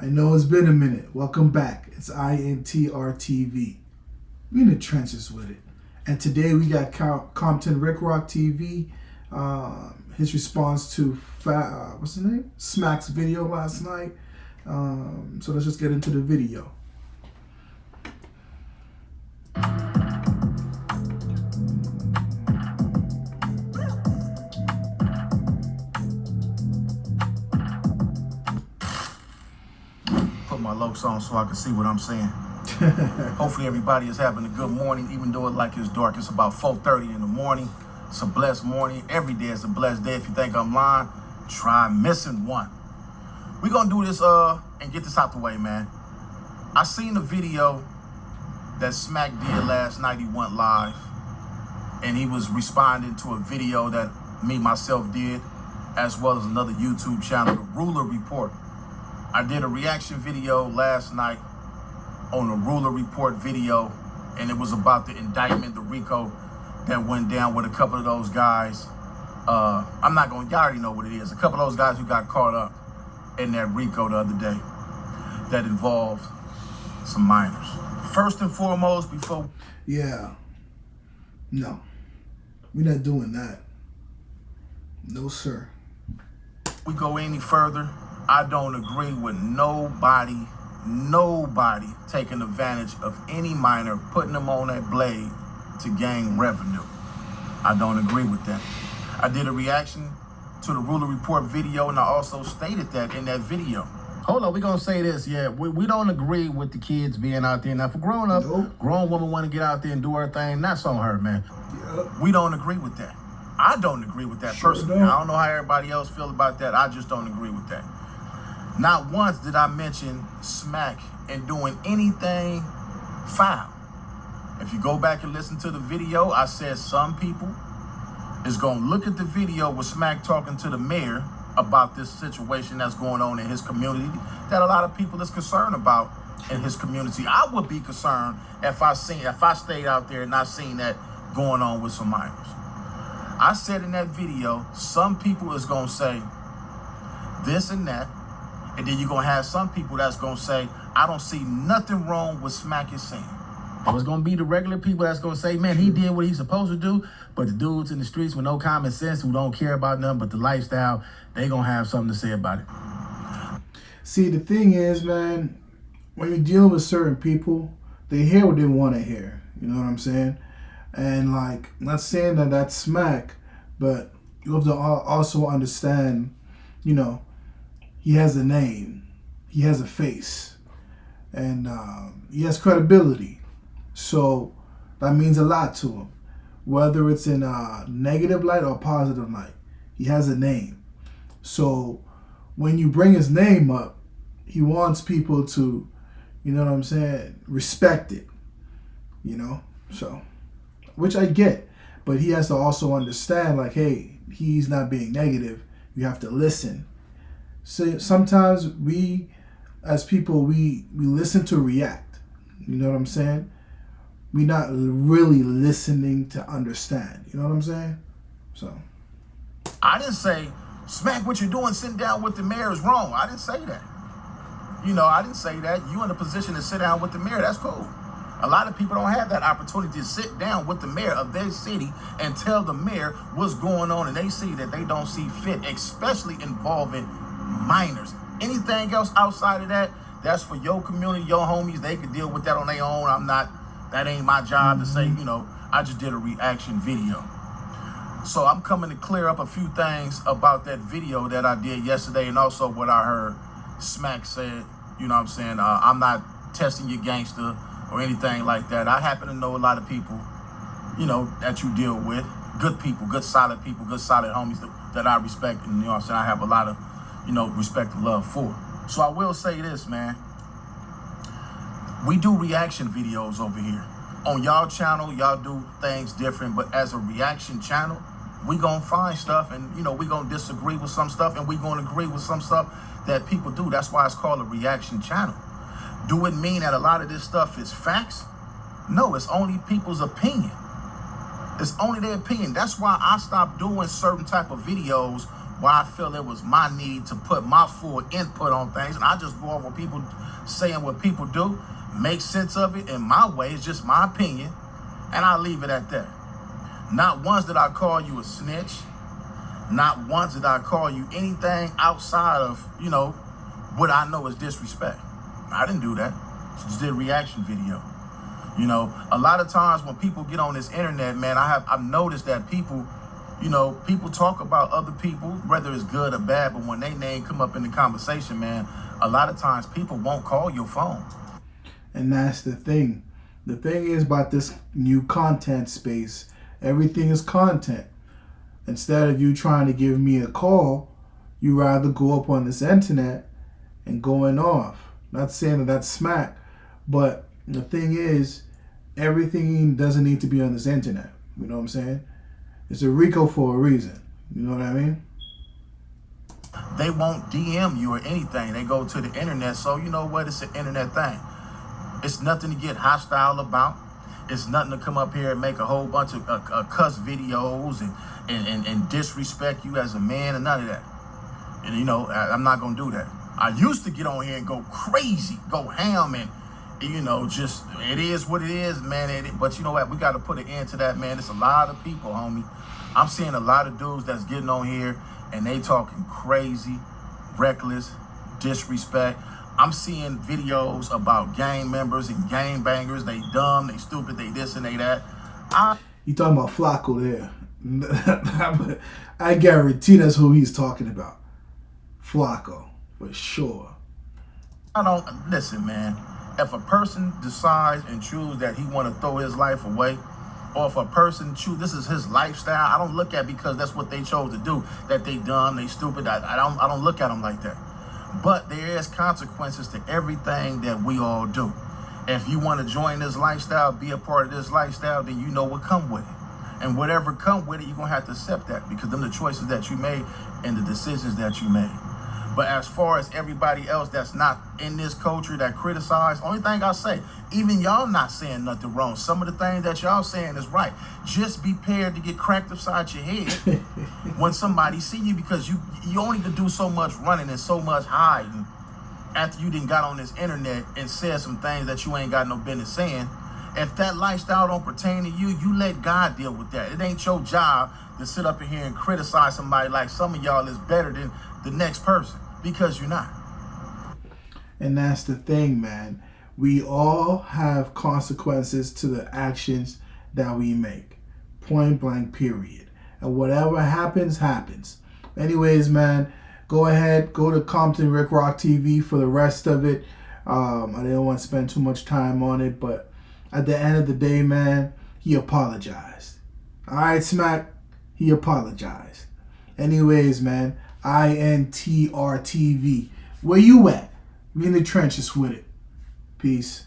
I know it's been a minute. Welcome back. It's INTRTV. We in the trenches with it. And today we got Compton RIC ROc TV. His response to what's the name? SMACC's video last night. So let's just get into the video. Put my lokes on so I can see what I'm saying. Hopefully everybody is having a good morning, even though it's dark. It's about 4:30 in the morning. It's a blessed morning. Every day is a blessed day. If you think I'm lying, try missing one. We're gonna do this and get this out the way, man. I seen the video that SMACC did last night. He went live and he was responding to a video that myself did, as well as another YouTube channel, The Ruler Report. I did a reaction video last night on the Ruler Report video, and it was about the indictment, the RICO that went down with a couple of those guys. Y'all already know what it is. A couple of those guys who got caught up in that RICO the other day that involved some minors. First and foremost, before... Yeah. No. We're not doing that. No, sir. We go any further, I don't agree with nobody taking advantage of any minor, putting them on that blade to gain revenue. I don't agree with that. I did a reaction to the Ruler Report video, and I also stated that in that video. Hold on, we're gonna say this, yeah. We don't agree with the kids being out there. Now, for grown up, grown woman want to get out there and do her thing, that's on her, man. Yep. We don't agree with that. I don't agree with that personally. I don't know how everybody else feel about that. I just don't agree with that. Not once did I mention SMACC and doing anything foul. If you go back and listen to the video, I said some people is going to look at the video with SMACC talking to the mayor about this situation that's going on in his community that a lot of people is concerned about in his community. I would be concerned if I stayed out there and I seen that going on with some minors. I said in that video, some people is going to say this and that, and then you're going to have some people that's going to say, I don't see nothing wrong with SMACC is saying. It's going to be the regular people that's going to say, man, he did what he's supposed to do. But the dudes in the streets with no common sense, who don't care about nothing but the lifestyle, they going to have something to say about it. See, the thing is, man, when you're dealing with certain people, they hear what they want to hear. You know what I'm saying? And, like, not saying that that's SMACC, but you have to also understand, you know, he has a name, he has a face, and he has credibility. So that means a lot to him, whether it's in a negative light or positive light. He has a name. So when you bring his name up, he wants people to, you know what I'm saying, respect it, you know? So, which I get, but he has to also understand, like, hey, he's not being negative. You have to listen. So sometimes we, as people, we listen to react. You know what I'm saying? We're not really listening to understand. You know what I'm saying? So I didn't say, SMACC, what you're doing sitting down with the mayor is wrong. I didn't say that. You know, I didn't say that. You in a position to sit down with the mayor, that's cool. A lot of people don't have that opportunity to sit down with the mayor of their city and tell the mayor what's going on, and they see that they don't see fit, especially involving minors. Anything else outside of that, that's for your community, your homies. They can deal with that on their own. That ain't my job to say, you know, I just did a reaction video. So I'm coming to clear up a few things about that video that I did yesterday, and also what I heard SMACC said. You know what I'm saying? I'm not testing your gangster or anything like that. I happen to know a lot of people, you know, that you deal with. Good people, good solid homies that I respect, and, you know what I'm saying, I have a lot of, you know, respect and love for. So I will say this, man. We do reaction videos over here. On y'all channel, y'all do things different, but as a reaction channel, we gonna find stuff, and, you know, we gonna disagree with some stuff, and we gonna agree with some stuff that people do. That's why it's called a reaction channel. Do it mean that a lot of this stuff is facts? No, it's only people's opinion. It's only their opinion. That's why I stopped doing certain type of videos where I feel it was my need to put my full input on things, and I just go over people saying what people do, make sense of it in my way. It's just my opinion, and I leave it at that. Not once did I call you a snitch. Not once did I call you anything outside of, what I know is disrespect. I didn't do that. Just did a reaction video. A lot of times when people get on this internet, man, I've noticed that people talk about other people, whether it's good or bad, but when their name come up in the conversation, man, a lot of times people won't call your phone. And that's the thing. The thing is about this new content space, everything is content. Instead of you trying to give me a call, you rather go up on this internet and going off. Not saying that that's SMACC, but the thing is, everything doesn't need to be on this internet. You know what I'm saying? It's a RICO for a reason. You know what I mean? They won't DM you or anything. They go to the internet. So you know what? It's an internet thing. It's nothing to get hostile about. It's nothing to come up here and make a whole bunch of cuss videos and disrespect you as a man and none of that. And I'm not going to do that. I used to get on here and go crazy, go ham, and just, it is what it is, man. But you know what? We got to put an end to that, man. It's a lot of people, homie. I'm seeing a lot of dudes that's getting on here and they talking crazy, reckless, disrespect. I'm seeing videos about gang members and gang bangers. They dumb, they stupid, they this and they that. You talking about Flacco there. I guarantee that's who he's talking about. Flacco, for sure. Listen, man. If a person decides and chooses that he want to throw his life away, or if a person choose this is his lifestyle, I don't look at because that's what they chose to do, that they dumb, they stupid. I don't look at them like that. But there is consequences to everything that we all do. If you want to join this lifestyle, be a part of this lifestyle, then you know what come with it. And whatever come with it, you're going to have to accept that because them the choices that you made and the decisions that you made. But as far as everybody else that's not in this culture that criticize, only thing I say, even y'all not saying nothing wrong. Some of the things that y'all saying is right. Just be prepared to get cracked upside your head when somebody see you, because you only can do so much running and so much hiding after you done got on this internet and said some things that you ain't got no business saying. If that lifestyle don't pertain to you, you let God deal with that. It ain't your job to sit up in here and criticize somebody like some of y'all is better than the next person, because you're not. And that's the thing, man. We all have consequences to the actions that we make. Point blank, period. And whatever happens, happens. Anyways, man, go ahead, go to Compton RIC ROc TV for the rest of it. I didn't want to spend too much time on it, but at the end of the day, man, he apologized. All right, SMACC, he apologized. Anyways, man, INTRTV. Where you at? We in the trenches with it. Peace.